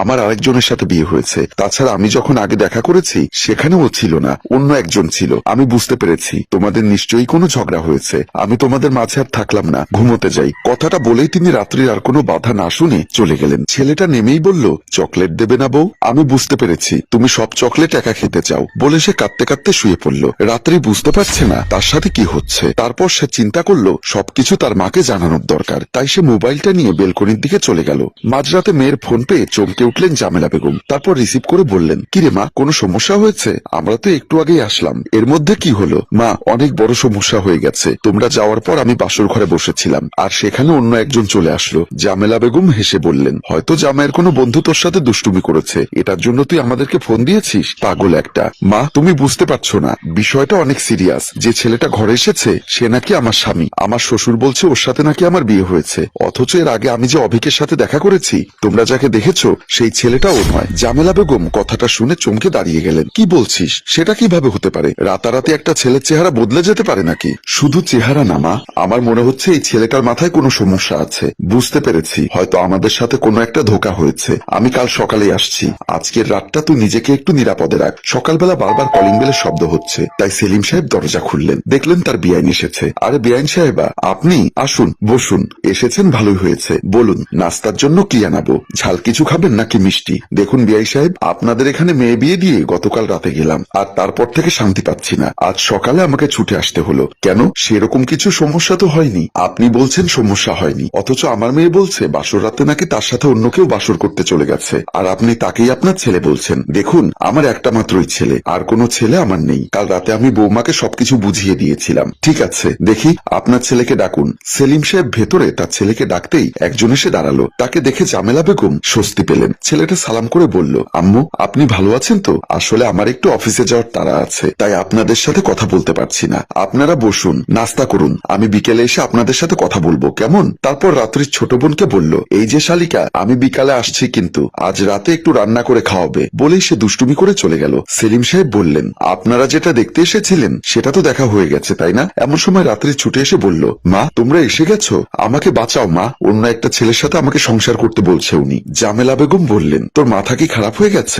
আমার আরেকজনের সাথে বিয়ে হয়েছে। তাছাড়া আমি যখন আগে দেখা করেছি সেখানে ও ছিল না, অন্য একজন ছিল। আমি বুঝতে পেরেছি তোমাদের নিশ্চয়ই কোনো ঝগড়া হয়েছে। আমি তোমাদের মাঝে আর থাকলাম না, ঘুমোতে যাই। কথাটা বলেই তিনি রাত্রির আর কোনো বাধা না শুনে চলে গেলেন। ছেলেটা নেমেই বলল, চকলেট দেবে না বউ? আমি বুঝতে পেরেছি তুমি সব চকলেট একা খেতে চাও, বলে সে কাঁদতে কাঁদতে শুয়ে পড়ল। রাত্রি বুঝতে পারছে না তার সাথে কি হচ্ছে। তারপর সে চিন্তা করলো সবকিছু তার মাকে জানানোর দরকার। তাই সে মোবাইলটা নিয়ে বেলকনির দিকে চলে গেল। মাঝরাতে মেয়ের ফোন পেয়ে চমকে উঠলেন জামেলা বেগম। তারপর রিসিভ করে বললেন, কিরে মা, কোনো সমস্যা হয়েছে? আমরা তো একটু আগেই আসলাম। এর মধ্যে কি হলো? মা, অনেক বড় সমস্যা হয়ে গেছে। তোমরা যাওয়ার পর আমি বাসর ঘরে বসেছিলাম, আর সেখানে অন্য একজন চলে আসলো। জামেলা বেগম হেসে বললেন, হয়তো জামাইয়ের কোনো বন্ধু তোর সাথে দুষ্টুমি করেছে, এটার জন্য তুই আমাদেরকে ফোন দিয়েছিস? পাগল একটা। মা, তুমি বুঝতে পারছো না, বিষয়টা অনেক সিরিয়াস। যে ছেলেটা ঘরে এসেছে সে নাকি আমার স্বামী। আমার শ্বশুর বলছে ওর সাথে নাকি আমার বিয়ে হয়েছে, অথচ এর আগে আমি যে অভিকের সাথে দেখা করেছি, তোমরা যাকে দেখেছো সেই ছেলেটা ও নয়। জামেলা বেগম কথাটা শুনে চমকে দাঁড়িয়ে গেলেন। কি বলছিস? সেটা কিভাবে হতে পারে? রাতারাতি একটা ছেলের চেহারা বদলে যেতে পারে নাকি? শুধু চেহারা না মা, আমার মনে হচ্ছে এই ছেলেটার মাথায় কোনো সমস্যা আছে। বুঝতে পেরেছি, হয়তো আমাদের সাথে কোনো একটা ধোঁকা হয়েছে। আমি কাল সকালে আসছি। আজকের রাতটা তুই নিজেকে একটু নিরাপদে রাখ। সকালবেলা বারবার কলিং বেলের শব্দ হচ্ছে, তাই সেলিম সাহেব দরজা খুললেন। দেখলেন তার বেআইন এসেছে। আরে বেআইন সাহেবা, আপনি আসুন, বসুন। এসেছেন ভালোই হয়েছে। বলুন, নাস্তার জন্য কি আনাবো? ঝাল কিছু খাবেন নাকি মিষ্টি? দেখুন বিআই সাহেব, আপনাদের এখানে মেয়ে বিয়ে দিয়ে গতকাল রাতে গেলাম, আর তারপর থেকে শান্তি পাচ্ছি না। আজ সকালে আমাকে ছুটে আসতে হলো। কেন? সেরকম কিছু সমস্যা তো হয়নি। আপনি বলছেন সমস্যা হয়নি, অথচ আমার মেয়ে বলছে বাসর রাতে নাকি তার সাথে অন্য কেউ বাসর করতে চলে গেছে, আর আপনি তাকেই আপনার ছেলে বলছেন। দেখুন, আমার একটা মাত্রই ছেলে, আর কোনো ছেলে আমার নেই। কাল রাতে আমি বৌমাকে সবকিছু বুঝিয়ে দিয়েছিলাম। ঠিক আছে, দেখি আপনার ছেলেকে ডাকুন। সেলিম সাহেব ভেতরে তার ছেলেকে ডাকতেই একজন এসে দাঁড়ালো। তাকে দেখে জামেলা বেগম স্বস্তি পেলেন। ছেলেটা সালাম করে বলল, আম্মু, আপনি ভালো আছেন তো? আসলে আমার একটু অফিসে যাওয়ার তাড়া আছে, তাই আপনাদের সাথে কথা বলতে পারছি না। আপনারা বসুন, নাস্তা করুন, আমি বিকেলে এসে আপনাদের সাথে কথা বলবো, কেমন? তারপর রাত্রির ছোট বোনকে বলল, এই যে শালিকা, আমি বিকালে আসছি, কিন্তু আজ রাতে একটু রান্না করে খাওয়াবে, বলেই সে দুষ্টুমি করে চলে গেল। সেলিম সাহেব বললেন, আপনারা যেটা দেখতে এসেছিলেন সেটা তো দেখা হয়ে গেছে, তাই না? এমন সময় রাত্রি ছুটে এসে বলল, মা, তোমরা এসে গেছো? আমাকে বাঁচাও মা, অন্য একটা ছেলের সাথে আমাকে সংসার করতে বলছে উনি। জামেলা বেগম বললেন, তোর মাথা কি খারাপ হয়ে গেছে?